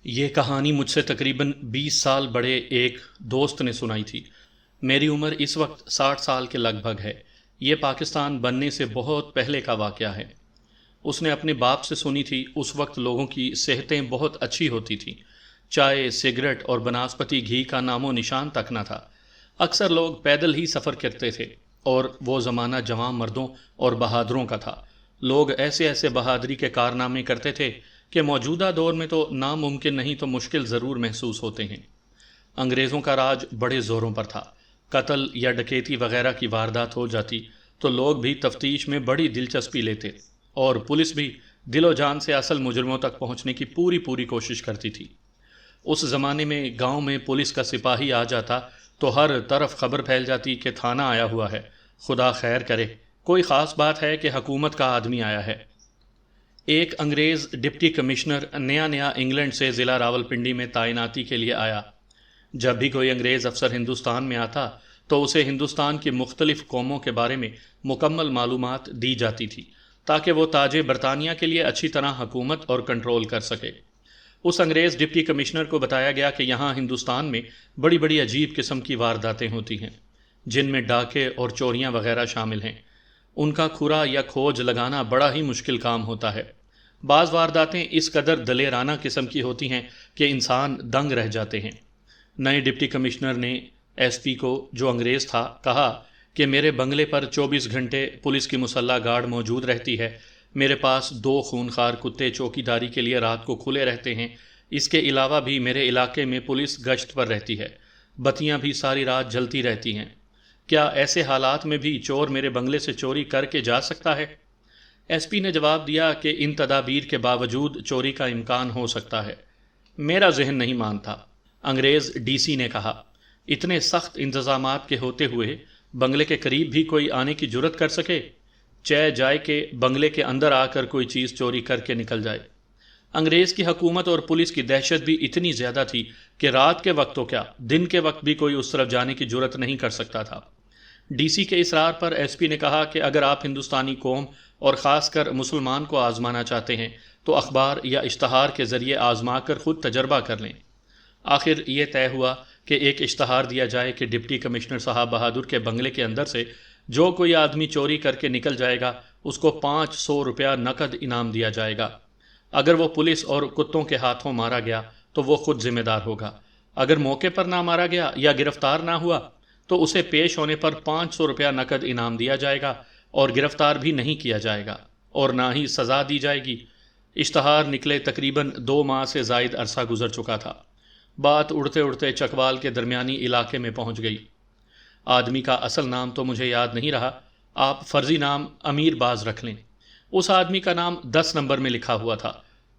یہ کہانی مجھ سے تقریباً 20 سال بڑے ایک دوست نے سنائی تھی۔ میری عمر اس وقت 60 سال کے لگ بھگ ہے۔ یہ پاکستان بننے سے بہت پہلے کا واقعہ ہے۔ اس نے اپنے باپ سے سنی تھی۔ اس وقت لوگوں کی صحتیں بہت اچھی ہوتی تھیں۔ چائے، سگریٹ اور بناسپتی گھی کا نام و نشان تک نہ تھا۔ اکثر لوگ پیدل ہی سفر کرتے تھے، اور وہ زمانہ جوان مردوں اور بہادروں کا تھا۔ لوگ ایسے ایسے بہادری کے کارنامے کرتے تھے کہ موجودہ دور میں تو ناممکن نہیں تو مشکل ضرور محسوس ہوتے ہیں۔ انگریزوں کا راج بڑے زوروں پر تھا۔ قتل یا ڈکیتی وغیرہ کی واردات ہو جاتی تو لوگ بھی تفتیش میں بڑی دلچسپی لیتے، اور پولیس بھی دل و جان سے اصل مجرموں تک پہنچنے کی پوری کوشش کرتی تھی۔ اس زمانے میں گاؤں میں پولیس کا سپاہی آ جاتا تو ہر طرف خبر پھیل جاتی کہ تھانہ آیا ہوا ہے، خدا خیر کرے، کوئی خاص بات ہے کہ حکومت کا آدمی آیا ہے۔ ایک انگریز ڈپٹی کمشنر نیا انگلینڈ سے ضلع راولپنڈی میں تعیناتی کے لیے آیا۔ جب بھی کوئی انگریز افسر ہندوستان میں آتا تو اسے ہندوستان کی مختلف قوموں کے بارے میں مکمل معلومات دی جاتی تھی، تاکہ وہ تاج برطانیہ کے لیے اچھی طرح حکومت اور کنٹرول کر سکے۔ اس انگریز ڈپٹی کمشنر کو بتایا گیا کہ یہاں ہندوستان میں بڑی عجیب قسم کی وارداتیں ہوتی ہیں، جن میں ڈاکے اور چوریاں وغیرہ شامل ہیں۔ ان کا کھرا یا کھوج لگانا بڑا ہی مشکل کام ہوتا ہے۔ بعض وارداتیں اس قدر دلیرانہ قسم کی ہوتی ہیں کہ انسان دنگ رہ جاتے ہیں۔ نئے ڈپٹی کمشنر نے ایس پی کو، جو انگریز تھا، کہا کہ میرے بنگلے پر 24 گھنٹے پولیس کی مسلح گارڈ موجود رہتی ہے۔ میرے پاس 2 خونخوار کتے چوکیداری کے لیے رات کو کھلے رہتے ہیں۔ اس کے علاوہ بھی میرے علاقے میں پولیس گشت پر رہتی ہے۔ بتیاں بھی ساری رات جلتی رہتی ہیں۔ کیا ایسے حالات میں بھی چور میرے بنگلے سے چوری کر کے جا سکتا ہے؟ ایس پی نے جواب دیا کہ ان تدابیر کے باوجود چوری کا امکان ہو سکتا ہے۔ میرا ذہن نہیں مانتا۔ انگریز ڈی سی نے کہا، اتنے سخت انتظامات کے ہوتے ہوئے بنگلے کے قریب بھی کوئی آنے کی جرت کر سکے؟ چہ جائے کہ بنگلے کے اندر آ کر کوئی چیز چوری کر کے نکل جائے۔ انگریز کی حکومت اور پولیس کی دہشت بھی اتنی زیادہ تھی کہ رات کے وقت تو کیا، دن کے وقت بھی کوئی اس طرف جانے کی جرت نہیں کر سکتا تھا۔ ڈی سی کے اصرار پر ایس پی نے کہا کہ اگر آپ ہندوستانی قوم اور خاص کر مسلمان کو آزمانا چاہتے ہیں تو اخبار یا اشتہار کے ذریعے آزما کر خود تجربہ کر لیں۔ آخر یہ طے ہوا کہ ایک اشتہار دیا جائے کہ ڈپٹی کمشنر صاحب بہادر کے بنگلے کے اندر سے جو کوئی آدمی چوری کر کے نکل جائے گا اس کو 500 روپیہ نقد انعام دیا جائے گا۔ اگر وہ پولیس اور کتوں کے ہاتھوں مارا گیا تو وہ خود ذمہ دار ہوگا۔ اگر موقع پر نہ مارا گیا یا گرفتار نہ ہوا تو اسے پیش ہونے پر 500 روپیہ نقد انعام دیا جائے گا، اور گرفتار بھی نہیں کیا جائے گا، اور نہ ہی سزا دی جائے گی۔ اشتہار نکلے تقریباً 2 ماہ سے زائد عرصہ گزر چکا تھا۔ بات اڑتے اڑتے چکوال کے درمیانی علاقے میں پہنچ گئی۔ آدمی کا اصل نام تو مجھے یاد نہیں رہا، آپ فرضی نام امیر باز رکھ لیں۔ اس آدمی کا نام 10 نمبر میں لکھا ہوا تھا۔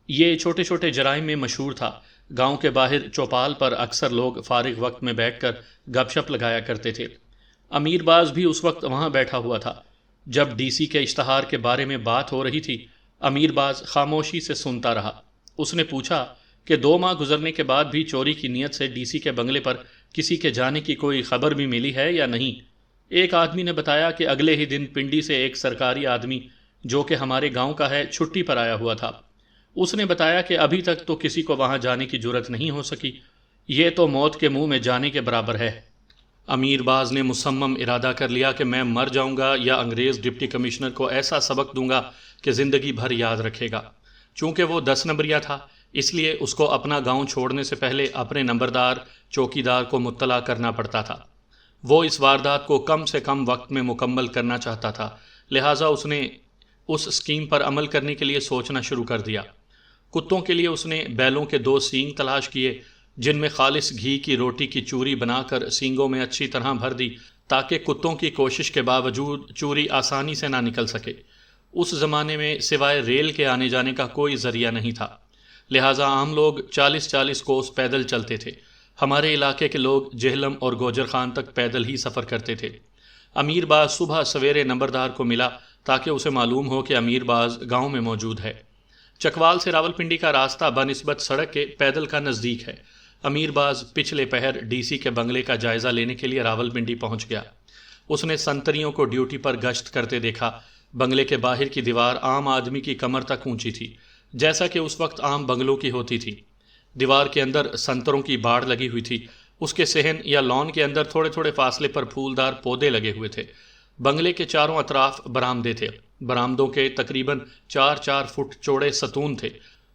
یہ چھوٹے جرائم میں مشہور تھا۔ گاؤں کے باہر چوپال پر اکثر لوگ فارغ وقت میں بیٹھ کر گپ شپ لگایا کرتے تھے۔ امیر باز بھی اس وقت وہاں بیٹھا ہوا تھا۔ جب ڈی سی کے اشتہار کے بارے میں بات ہو رہی تھی، امیر باز خاموشی سے سنتا رہا۔ اس نے پوچھا کہ 2 ماہ گزرنے کے بعد بھی چوری کی نیت سے ڈی سی کے بنگلے پر کسی کے جانے کی کوئی خبر بھی ملی ہے یا نہیں؟ ایک آدمی نے بتایا کہ اگلے ہی دن پنڈی سے ایک سرکاری آدمی جو کہ ہمارے گاؤں کا ہے چھٹی پر آیا ہوا تھا۔ اس نے بتایا کہ ابھی تک تو کسی کو وہاں جانے کی جرت نہیں ہو سکی۔ یہ تو موت کے منہ میں جانے کے برابر ہے۔ امیر باز نے مصمم ارادہ کر لیا کہ میں مر جاؤں گا یا انگریز ڈپٹی کمشنر کو ایسا سبق دوں گا کہ زندگی بھر یاد رکھے گا۔ چونکہ وہ 10 نمبریہ تھا، اس لیے اس کو اپنا گاؤں چھوڑنے سے پہلے اپنے نمبردار چوکیدار کو مطلع کرنا پڑتا تھا۔ وہ اس واردات کو کم سے کم وقت میں مکمل کرنا چاہتا تھا، لہٰذا اس نے اس اسکیم پر عمل کرنے کے لیے سوچنا شروع کر دیا۔ کتوں کے لیے اس نے بیلوں کے 2 سینگ تلاش کیے، جن میں خالص گھی کی روٹی کی چوری بنا کر سینگوں میں اچھی طرح بھر دی تاکہ کتوں کی کوشش کے باوجود چوری آسانی سے نہ نکل سکے۔ اس زمانے میں سوائے ریل کے آنے جانے کا کوئی ذریعہ نہیں تھا، لہٰذا عام لوگ 40 کوس پیدل چلتے تھے۔ ہمارے علاقے کے لوگ جہلم اور گوجر خان تک پیدل ہی سفر کرتے تھے۔ امیر باز صبح سویرے نمبردار کو ملا تاکہ اسے معلوم ہو کہ امیر باز گاؤں میں موجود ہے۔ چکوال سے راولپنڈی کا راستہ بنسبت سڑک کے پیدل کا نزدیک ہے۔ امیر باز پچھلے پہر ڈی سی کے بنگلے کا جائزہ لینے کے لیے راولپنڈی پہنچ گیا۔ اس نے سنتریوں کو ڈیوٹی پر گشت کرتے دیکھا۔ بنگلے کے باہر کی دیوار عام آدمی کی کمر تک اونچی تھی، جیسا کہ اس وقت عام بنگلوں کی ہوتی تھی۔ دیوار کے اندر سنتروں کی باڑ لگی ہوئی تھی۔ اس کے صحن یا لان کے اندر تھوڑے تھوڑے فاصلے پر پھولدار پودے لگے ہوئے تھے۔ بنگلے کے چاروں اطراف برآمدے تھے۔ برآمدوں کے تقریباً 4 فٹ چوڑے ستون تھے۔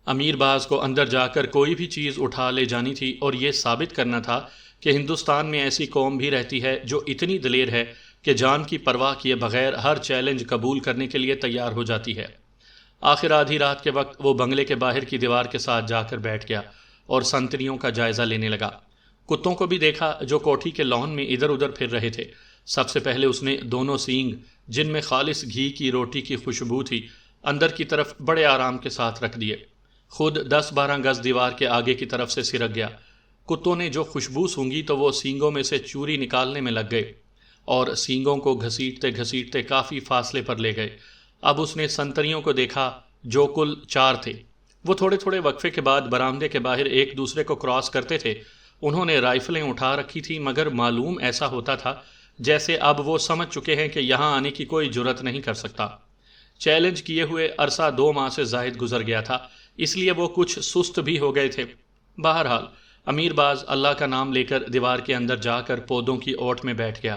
امیر باز کو اندر جا کر کوئی بھی چیز اٹھا لے جانی تھی اور یہ ثابت کرنا تھا کہ ہندوستان میں ایسی قوم بھی رہتی ہے جو اتنی دلیر ہے کہ جان کی پرواہ کیے بغیر ہر چیلنج قبول کرنے کے لیے تیار ہو جاتی ہے۔ آخر آدھی رات کے وقت وہ بنگلے کے باہر کی دیوار کے ساتھ جا کر بیٹھ گیا اور سنتریوں کا جائزہ لینے لگا۔ کتوں کو بھی دیکھا جو کوٹھی کے لان میں ادھر ادھر پھر رہے تھے۔ سب سے پہلے اس نے دونوں سینگ جن میں خالص گھی کی روٹی کی خوشبو تھی اندر کی طرف بڑے آرام کے ساتھ رکھ دیے۔ خود 10-12 گز دیوار کے آگے کی طرف سے سرک گیا۔ کتوں نے جو خوشبو سونگھی تو وہ سینگوں میں سے چوری نکالنے میں لگ گئے اور سینگوں کو گھسیٹتے گھسیٹتے کافی فاصلے پر لے گئے۔ اب اس نے سنتریوں کو دیکھا جو کل 4 تھے۔ وہ تھوڑے تھوڑے وقفے کے بعد برآمدے کے باہر ایک دوسرے کو کراس کرتے تھے۔ انہوں نے رائفلیں اٹھا رکھی تھی مگر معلوم ایسا ہوتا تھا جیسے اب وہ سمجھ چکے ہیں کہ یہاں آنے کی کوئی جرت نہیں کر سکتا۔ چیلنج کیے ہوئے عرصہ 2 ماہ سے زائد گزر گیا تھا، اس لیے وہ کچھ سست بھی ہو گئے تھے۔ بہرحال امیر باز اللہ کا نام لے کر دیوار کے اندر جا کر پودوں کی اوٹ میں بیٹھ گیا۔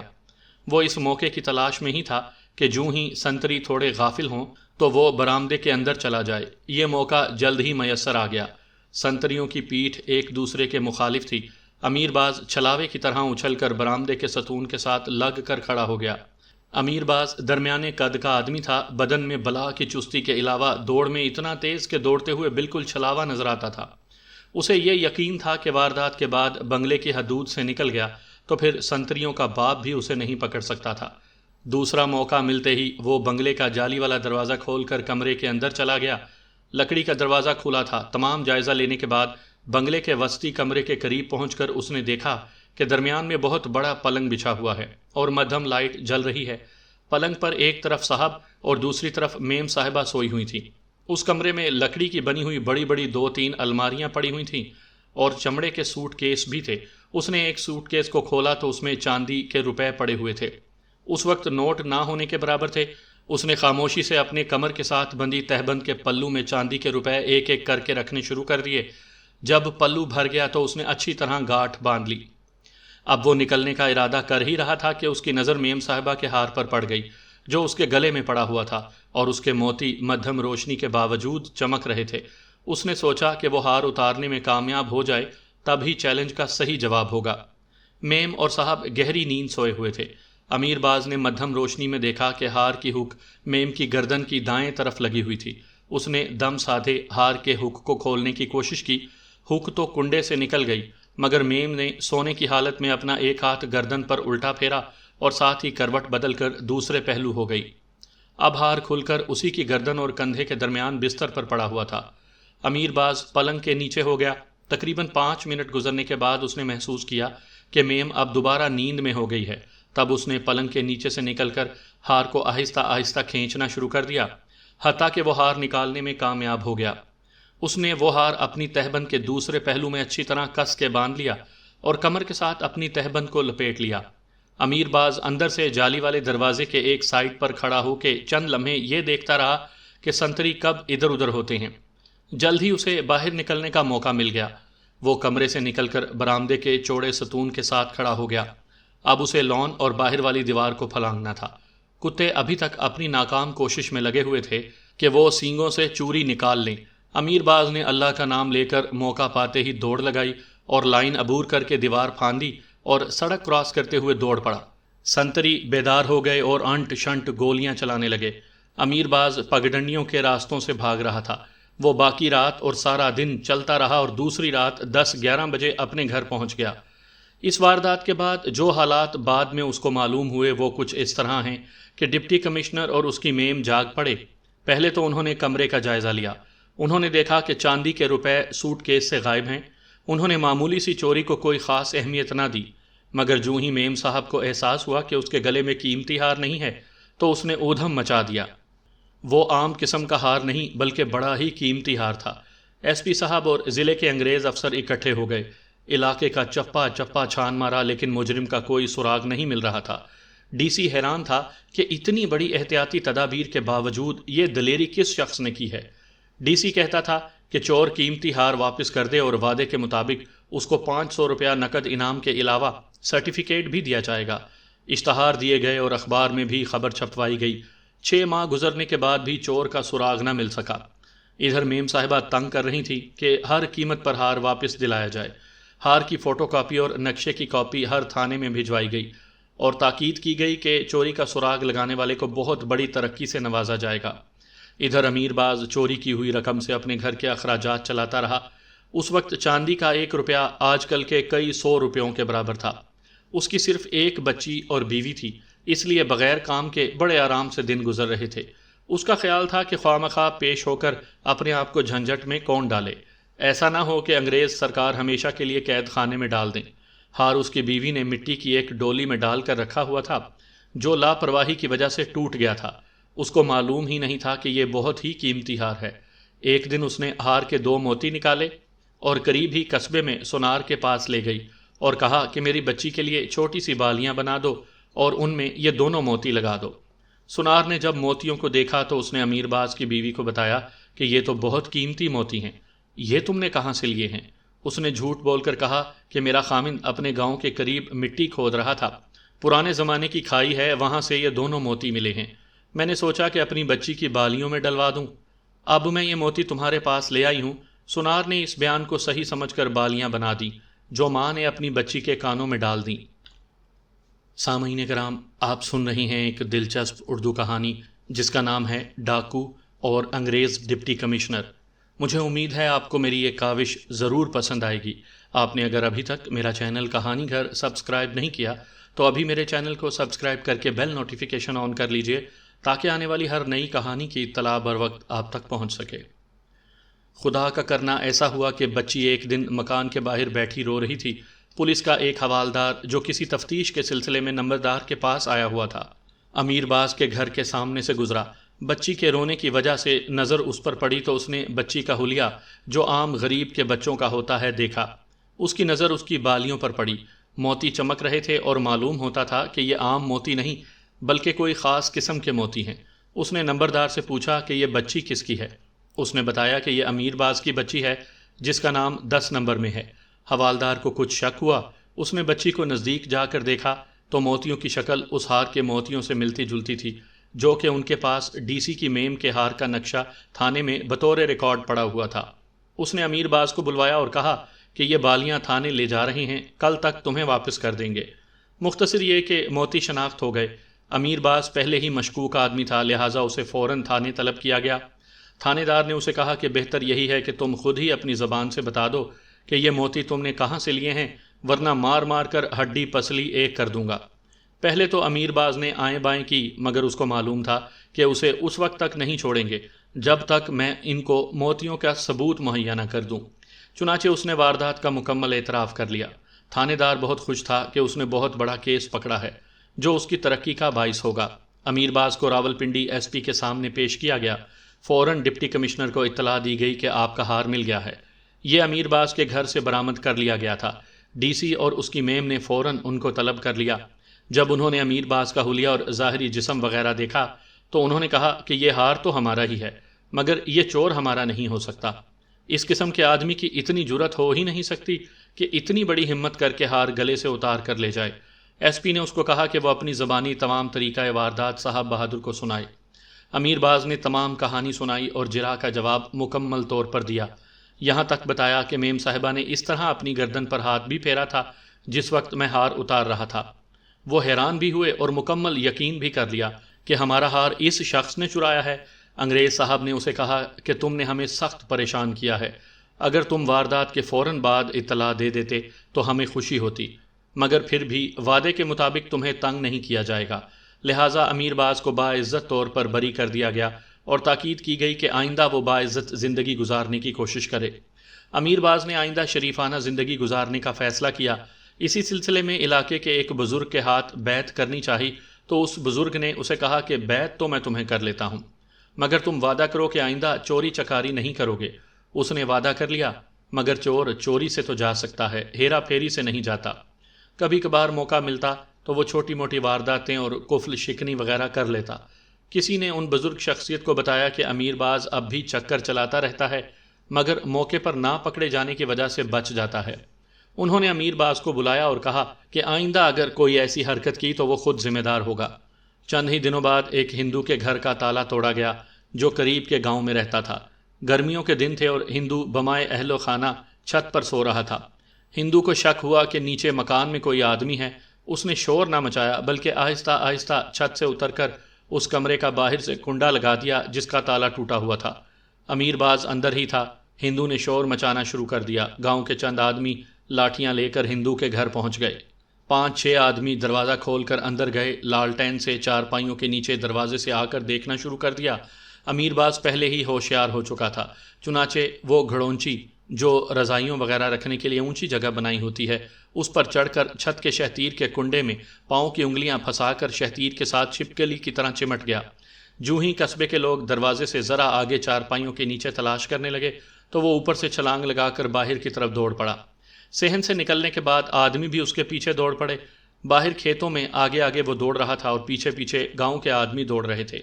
وہ اس موقع کی تلاش میں ہی تھا کہ جوں ہی سنتری تھوڑے غافل ہوں تو وہ برآمدے کے اندر چلا جائے۔ یہ موقع جلد ہی میسر آ گیا۔ سنتریوں کی پیٹھ ایک دوسرے کے مخالف تھی۔ امیر باز چھلاوے کی طرح اچھل کر برآمدے کے ستون کے ساتھ لگ کر کھڑا ہو گیا۔ امیر باز درمیانے قد کا آدمی تھا، بدن میں بلا کی چستی کے علاوہ دوڑ میں اتنا تیز کہ دوڑتے ہوئے بالکل چھلاوا نظر آتا تھا۔ اسے یہ یقین تھا کہ واردات کے بعد بنگلے کی حدود سے نکل گیا تو پھر سنتریوں کا باپ بھی اسے نہیں پکڑ سکتا تھا۔ دوسرا موقع ملتے ہی وہ بنگلے کا جالی والا دروازہ کھول کر کمرے کے اندر چلا گیا۔ لکڑی کا دروازہ کھلا تھا۔ تمام جائزہ لینے کے بعد بنگلے کے وسطی کمرے کے قریب پہنچ کر اس نے دیکھا کہ درمیان میں بہت بڑا پلنگ بچھا ہوا ہے اور مدھم لائٹ جل رہی ہے۔ پلنگ پر ایک طرف صاحب اور دوسری طرف میم صاحبہ سوئی ہوئی تھیں۔ اس کمرے میں لکڑی کی بنی ہوئی بڑی بڑی 2-3 الماریاں پڑی ہوئی تھیں اور چمڑے کے سوٹ کیس بھی تھے۔ اس نے ایک سوٹ کیس کو کھولا تو اس میں چاندی کے روپے پڑے ہوئے تھے۔ اس وقت نوٹ نہ ہونے کے برابر تھے۔ اس نے خاموشی سے اپنے کمر کے ساتھ بندی تہبند کے پلو میں چاندی کے روپے ایک ایک کر کے رکھنے شروع کر دیے۔ جب پلو بھر گیا تو اس نے اچھی طرح گاٹھ باندھ لی۔ اب وہ نکلنے کا ارادہ کر ہی رہا تھا کہ اس کی نظر میم صاحبہ کے ہار پر پڑ گئی جو اس کے گلے میں پڑا ہوا تھا اور اس کے موتی مدھم روشنی کے باوجود چمک رہے تھے۔ اس نے سوچا کہ وہ ہار اتارنے میں کامیاب ہو جائے تب ہی چیلنج کا صحیح جواب ہوگا۔ میم اور صاحب گہری نیند سوئے ہوئے تھے۔ امیر باز نے مدھم روشنی میں دیکھا کہ ہار کی ہک میم کی گردن کی دائیں طرف لگی ہوئی تھی۔ اس نے دم سادھے ہار کے ہک کو کھولنے کی کوشش کی۔ ہک تو کنڈے سے نکل گئی مگر میم نے سونے کی حالت میں اپنا ایک ہاتھ گردن پر الٹا پھیرا اور ساتھ ہی کروٹ بدل کر دوسرے پہلو ہو گئی۔ اب ہار کھل کر اسی کی گردن اور کندھے کے درمیان بستر پر پڑا ہوا تھا۔ امیر باز پلنگ کے نیچے ہو گیا۔ تقریباً 5 منٹ گزرنے کے بعد اس نے محسوس کیا کہ میم اب دوبارہ نیند میں ہو گئی ہے۔ تب اس نے پلنگ کے نیچے سے نکل کر ہار کو آہستہ آہستہ کھینچنا شروع کر دیا، حتیٰ کہ وہ ہار نکالنے میں کامیاب ہو گیا۔ اس نے وہ ہار اپنی تہبند کے دوسرے پہلو میں اچھی طرح کس کے باندھ لیا اور کمر کے ساتھ اپنی تہبند کو لپیٹ لیا۔ امیر باز اندر سے جالی والے دروازے کے ایک سائڈ پر کھڑا ہو کے چند لمحے یہ دیکھتا رہا کہ سنتری کب ادھر ادھر ہوتے ہیں۔ جلد ہی اسے باہر نکلنے کا موقع مل گیا۔ وہ کمرے سے نکل کر برآمدے کے چوڑے ستون کے ساتھ کھڑا ہو گیا۔ اب اسے لان اور باہر والی دیوار کو پھلانگنا تھا۔ کتے ابھی تک اپنی ناکام کوشش میں لگے ہوئے تھے کہ وہ سینگوں سے چوری نکال لیں۔ امیر باز نے اللہ کا نام لے کر موقع پاتے ہی دوڑ لگائی اور لائن عبور کر کے دیوار پھاندی اور سڑک کراس کرتے ہوئے دوڑ پڑا۔ سنتری بیدار ہو گئے اور انٹ شنٹ گولیاں چلانے لگے۔ امیر باز پگڈنڈیوں کے راستوں سے بھاگ رہا تھا۔ وہ باقی رات اور سارا دن چلتا رہا اور دوسری رات 10-11 بجے اپنے گھر پہنچ گیا۔ اس واردات کے بعد جو حالات بعد میں اس کو معلوم ہوئے وہ کچھ اس طرح ہیں کہ ڈپٹی کمشنر اور اس کی میم جاگ پڑے۔ پہلے تو انہوں نے کمرے کا جائزہ لیا۔ انہوں نے دیکھا کہ چاندی کے روپے سوٹ کیس سے غائب ہیں۔ انہوں نے معمولی سی چوری کو کوئی خاص اہمیت نہ دی، مگر جو ہی میم صاحب کو احساس ہوا کہ اس کے گلے میں قیمتی ہار نہیں ہے تو اس نے اودھم مچا دیا۔ وہ عام قسم کا ہار نہیں بلکہ بڑا ہی قیمتی ہار تھا۔ ایس پی صاحب اور ضلع کے انگریز افسر اکٹھے ہو گئے۔ علاقے کا چپا چپا چھان مارا لیکن مجرم کا کوئی سراغ نہیں مل رہا تھا۔ ڈی سی حیران تھا کہ اتنی بڑی احتیاطی تدابیر کے باوجود یہ دلیری کس شخص نے کی ہے۔ ڈی سی کہتا تھا کہ چور قیمتی ہار واپس کر دے اور وعدے کے مطابق اس کو 500 روپیہ نقد انعام کے علاوہ سرٹیفکیٹ بھی دیا جائے گا۔ اشتہار دیے گئے اور اخبار میں بھی خبر چھپوائی گئی۔ 6 ماہ گزرنے کے بعد بھی چور کا سراغ نہ مل سکا۔ ادھر میم صاحبہ تنگ کر رہی تھی کہ ہر قیمت پر ہار واپس دلایا جائے۔ ہار کی فوٹو کاپی اور نقشے کی کاپی ہر تھانے میں بھجوائی گئی اور تاکید کی گئی کہ چوری کا سراغ لگانے والے کو بہت بڑی ترقی سے نوازا جائے گا۔ ادھر امیر باز چوری کی ہوئی رقم سے اپنے گھر کے اخراجات چلاتا رہا۔ اس وقت چاندی کا 1 روپیہ آج کل کے کئی 100 روپیوں کے برابر تھا۔ اس کی صرف ایک بچی اور بیوی تھی، اس لیے بغیر کام کے بڑے آرام سے دن گزر رہے تھے۔ اس کا خیال تھا کہ خواہ مخواہ پیش ہو کر اپنے آپ کو جھنجھٹ میں کون ڈالے، ایسا نہ ہو کہ انگریز سرکار ہمیشہ کے لیے قید خانے میں ڈال دیں۔ ہار اس کی بیوی نے مٹی کی ایک ڈولی میں ڈال کر رکھا ہوا تھا جو لاپرواہی کی وجہ سے ٹوٹ گیا تھا۔ اس کو معلوم ہی نہیں تھا کہ یہ بہت ہی قیمتی ہار ہے۔ ایک دن اس نے ہار کے 2 موتی نکالے اور قریب ہی قصبے میں سونار کے پاس لے گئی اور کہا کہ میری بچی کے لیے چھوٹی سی بالیاں بنا دو اور ان میں یہ دونوں موتی لگا دو۔ سونار نے جب موتیوں کو دیکھا تو اس نے امیر باز کی بیوی کو بتایا کہ یہ تو بہت قیمتی موتی ہیں، یہ تم نے کہاں سے لیے ہیں؟ اس نے جھوٹ بول کر کہا کہ میرا خامند اپنے گاؤں کے قریب مٹی کھود رہا تھا، پرانے زمانے کی کھائی ہے، وہاں سے یہ دونوں موتی ملے ہیں، میں نے سوچا کہ اپنی بچی کی بالیوں میں ڈلوا دوں، اب میں یہ موتی تمہارے پاس لے آئی ہوں۔ سونار نے اس بیان کو صحیح سمجھ کر بالیاں بنا دیں جو ماں نے اپنی بچی کے کانوں میں ڈال دیں۔ سامعین کرام، آپ سن رہے ہیں ایک دلچسپ اردو کہانی جس کا نام ہے ڈاکو اور انگریز ڈپٹی کمشنر۔ مجھے امید ہے آپ کو میری یہ کاوش ضرور پسند آئے گی۔ آپ نے اگر ابھی تک میرا چینل کہانی گھر سبسکرائب نہیں کیا تو ابھی میرے چینل کو سبسکرائب کر کے بیل نوٹیفیکیشن آن کر لیجئے تاکہ آنے والی ہر نئی کہانی کی اطلاع بر وقت آپ تک پہنچ سکے۔ خدا کا کرنا ایسا ہوا کہ بچی ایک دن مکان کے باہر بیٹھی رو رہی تھی۔ پولیس کا ایک حوالدار جو کسی تفتیش کے سلسلے میں نمبردار کے پاس آیا ہوا تھا، امیر باز کے گھر کے سامنے سے گزرا۔ بچی کے رونے کی وجہ سے نظر اس پر پڑی تو اس نے بچی کا حلیہ جو عام غریب کے بچوں کا ہوتا ہے دیکھا۔ اس کی نظر اس کی بالیوں پر پڑی، موتی چمک رہے تھے اور معلوم ہوتا تھا کہ یہ عام موتی نہیں بلکہ کوئی خاص قسم کے موتی ہیں۔ اس نے نمبردار سے پوچھا کہ یہ بچی کس کی ہے؟ اس نے بتایا کہ یہ امیر باز کی بچی ہے جس کا نام 10 نمبر میں ہے۔ حوالدار کو کچھ شک ہوا، اس نے بچی کو نزدیک جا کر دیکھا تو موتیوں کی شکل اس ہار کے موتیوں سے ملتی جلتی تھی جو کہ ان کے پاس ڈی سی کی میم کے ہار کا نقشہ تھانے میں بطور ریکارڈ پڑا ہوا تھا۔ اس نے امیر باز کو بلوایا اور کہا کہ یہ بالیاں تھانے لے جا رہے ہیں، کل تک تمہیں واپس کر دیں گے۔ مختصر یہ کہ موتی شناخت ہو گئے۔ امیر باز پہلے ہی مشکوک آدمی تھا، لہٰذا اسے فوراً تھانے طلب کیا گیا۔ تھانے دار نے اسے کہا کہ بہتر یہی ہے کہ تم خود ہی اپنی زبان سے بتا دو کہ یہ موتی تم نے کہاں سے لیے ہیں، ورنہ مار مار کر ہڈی پسلی ایک کر دوں گا۔ پہلے تو امیر باز نے آئیں بائیں کی، مگر اس کو معلوم تھا کہ اسے اس وقت تک نہیں چھوڑیں گے جب تک میں ان کو موتیوں کا ثبوت مہیا نہ کر دوں۔ چنانچہ اس نے واردات کا مکمل اعتراف کر لیا۔ تھانے دار بہت خوش تھا کہ اس نے بہت بڑا کیس پکڑا ہے جو اس کی ترقی کا باعث ہوگا۔ امیر باز کو راولپنڈی ایس پی کے سامنے پیش کیا گیا۔ فوراً ڈپٹی کمشنر کو اطلاع دی گئی کہ آپ کا ہار مل گیا ہے۔ یہ امیر باز کے گھر سے برآمد کر لیا گیا تھا۔ ڈی سی اور اس کی میم نے فوراً ان کو طلب کر لیا۔ جب انہوں نے امیر باز کا حلیہ اور ظاہری جسم وغیرہ دیکھا تو انہوں نے کہا کہ یہ ہار تو ہمارا ہی ہے، مگر یہ چور ہمارا نہیں ہو سکتا۔ اس قسم کے آدمی کی اتنی جرت ہو ہی نہیں سکتی کہ اتنی بڑی ہمت کر کے ہار گلے سے اتار کر لے جائے۔ ایس پی نے اس کو کہا کہ وہ اپنی زبانی تمام طریقہ واردات صاحب بہادر کو سنائے۔ امیر باز نے تمام کہانی سنائی اور جرح کا جواب مکمل طور پر دیا، یہاں تک بتایا کہ میم صاحبہ نے اس طرح اپنی گردن پر ہاتھ بھی پھیرا تھا جس وقت میں ہار اتار رہا تھا۔ وہ حیران بھی ہوئے اور مکمل یقین بھی کر لیا کہ ہمارا ہار اس شخص نے چرایا ہے۔ انگریز صاحب نے اسے کہا کہ تم نے ہمیں سخت پریشان کیا ہے، اگر تم واردات کے فوراً بعد اطلاع دے دیتے تو ہمیں خوشی ہوتی، مگر پھر بھی وعدے کے مطابق تمہیں تنگ نہیں کیا جائے گا، لہٰذا امیر باز کو باعزت طور پر بری کر دیا گیا اور تاکید کی گئی کہ آئندہ وہ باعزت زندگی گزارنے کی کوشش کرے۔ امیر باز نے آئندہ شریفانہ زندگی گزارنے کا فیصلہ کیا۔ اسی سلسلے میں علاقے کے ایک بزرگ کے ہاتھ بیعت کرنی چاہی تو اس بزرگ نے اسے کہا کہ بیعت تو میں تمہیں کر لیتا ہوں، مگر تم وعدہ کرو کہ آئندہ چوری چکاری نہیں کرو گے۔ اس نے وعدہ کر لیا، مگر چور چوری سے تو جا سکتا ہے، ہیرا پھیری سے نہیں جاتا۔ کبھی کبھار موقع ملتا تو وہ چھوٹی موٹی وارداتیں اور کفل شکنی وغیرہ کر لیتا۔ کسی نے ان بزرگ شخصیت کو بتایا کہ امیر باز اب بھی چکر چلاتا رہتا ہے مگر موقع پر نہ پکڑے جانے کی وجہ سے بچ جاتا ہے۔ انہوں نے امیر باز کو بلایا اور کہا کہ آئندہ اگر کوئی ایسی حرکت کی تو وہ خود ذمہ دار ہوگا۔ چند ہی دنوں بعد ایک ہندو کے گھر کا تالا توڑا گیا جو قریب کے گاؤں میں رہتا تھا۔ گرمیوں کے دن تھے اور ہندو بمائے اہل و خانہ چھت پر سو رہا تھا۔ ہندو کو شک ہوا کہ نیچے مکان میں کوئی آدمی ہے۔ اس نے شور نہ مچایا بلکہ آہستہ آہستہ چھت سے اتر کر اس کمرے کا باہر سے کنڈا لگا دیا جس کا تالا ٹوٹا ہوا تھا۔ امیر باز اندر ہی تھا۔ ہندو نے شور مچانا شروع کر دیا۔ گاؤں کے چند آدمی لاٹھیاں لے کر ہندو کے گھر پہنچ گئے۔ 5-6 آدمی دروازہ کھول کر اندر گئے، لالٹین سے چارپائیوں کے نیچے دروازے سے آ کر دیکھنا شروع کر دیا۔ امیر باز پہلے ہی ہوشیار ہو چکا تھا، چنانچہ وہ گھڑونچی جو رضائیوں وغیرہ رکھنے کے لیے اونچی جگہ بنائی ہوتی ہے اس پر چڑھ کر چھت کے شہتیر کے کنڈے میں پاؤں کی انگلیاں پھنسا کر شہتیر کے ساتھ چھپکلی کی طرح چمٹ گیا۔ جوں ہی قصبے کے لوگ دروازے سے ذرا آگے چارپائیوں کے نیچے تلاش کرنے لگے تو وہ اوپر سے چھلانگ لگا کر باہر کی طرف دوڑ پڑا۔ صحن سے نکلنے کے بعد آدمی بھی اس کے پیچھے دوڑ پڑے۔ باہر کھیتوں میں آگے آگے وہ دوڑ رہا تھا اور پیچھے پیچھے گاؤں کے آدمی دوڑ رہے تھے۔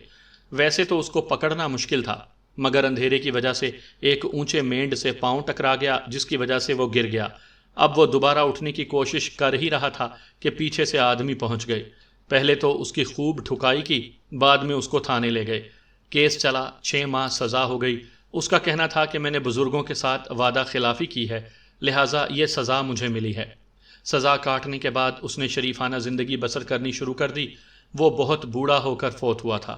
ویسے تو اس کو پکڑنا مشکل تھا مگر اندھیرے کی وجہ سے ایک اونچے مینڈ سے پاؤں ٹکرا گیا جس کی وجہ سے وہ گر گیا۔ اب وہ دوبارہ اٹھنے کی کوشش کر ہی رہا تھا کہ پیچھے سے آدمی پہنچ گئے۔ پہلے تو اس کی خوب ٹھکائی کی، بعد میں اس کو تھانے لے گئے۔ کیس چلا، 6 ماہ سزا ہو گئی۔ اس کا کہنا تھا کہ میں نے بزرگوں کے ساتھ وعدہ خلافی کی ہے، لہٰذا یہ سزا مجھے ملی ہے۔ سزا کاٹنے کے بعد اس نے شریفانہ زندگی بسر کرنی شروع کر دی۔ وہ بہت بوڑھا ہو کر فوت ہوا تھا۔